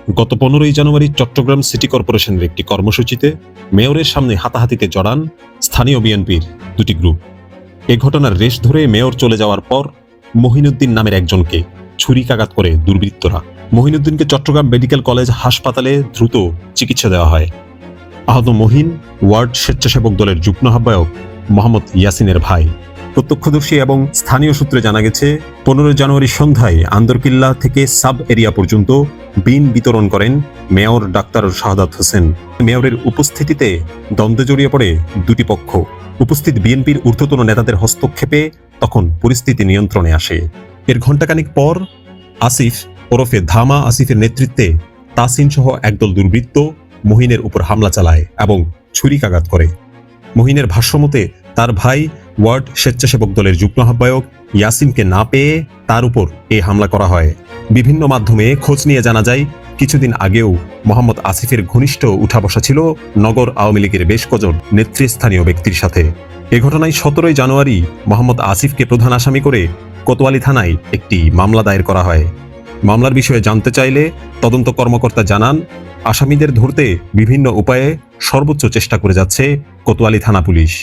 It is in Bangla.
গত 15ই জানুয়ারি চট্টগ্রাম সিটি কর্পোরেশনের একটি কর্মসূচিতে মেয়রের সামনে হাতাহাতিতে জড়ান স্থানীয় বিএনপির দুটি গ্রুপ। এ ঘটনার রেশ ধরে মেয়র চলে যাওয়ার পর মহিনুদ্দিন নামের একজনকে ছুরিকাঘাত করে দুর্বৃত্তরা। মহিনুদ্দিনকে চট্টগ্রাম মেডিকেল কলেজ হাসপাতালে দ্রুত চিকিৎসা দেওয়া হয়। আহত মহিন ওয়ার্ড স্বেচ্ছাসেবক দলের যুগ্ম আহ্বায়ক মোহাম্মদ ইয়াসিনের ভাই। প্রত্যক্ষদর্শী এবং স্থানীয় সূত্রে জানা গেছে, 15 জানুয়ারি সন্ধ্যায় আন্দরকিল্লা থেকে সাব এরিয়া পর্যন্ত বিন বিতরণ করেন মেয়র ডাক্তার শাহাদাত হোসেন। মেয়রের উপস্থিতিতে দ্বন্দ্বে জড়িয়ে পড়ে দুটি পক্ষ। উপস্থিত বিএনপির ঊর্ধ্বতন নেতাদের হস্তক্ষেপে তখন পরিস্থিতি নিয়ন্ত্রণে আসে। এর ঘণ্টাখানিক পর আসিফ ওরফে ধামা আসিফের নেতৃত্বে তাসিন সহ একদল দুর্বৃত্ত মহিনের উপর হামলা চালায় এবং ছুরিকাঘাত করে। মহিনের ভাষ্যমতে তার ভাই ওয়ার্ড স্বেচ্ছাসেবক দলের যুগ্ম আহ্বায়ক ইয়াসিনকে না পেয়ে তার উপর এই হামলা করা হয়। বিভিন্ন মাধ্যমে খোঁজ নিয়ে জানা যায়, কিছুদিন আগেও মোহাম্মদ আসিফের ঘনিষ্ঠ উঠা বসা ছিল নগর আওয়ামী লীগের বেশ কজন নেতৃস্থানীয় ব্যক্তির সাথে। এ ঘটনায় 17 জানুয়ারি মোহাম্মদ আসিফকে প্রধান আসামি করে কোতোয়ালি থানায় একটি মামলা দায়ের করা হয়। মামলার বিষয়ে জানতে চাইলে তদন্ত কর্মকর্তা জানান, আসামিদের ধরতে বিভিন্ন উপায়ে সর্বোচ্চ চেষ্টা করে যাচ্ছে কোতোয়ালি থানা পুলিশ।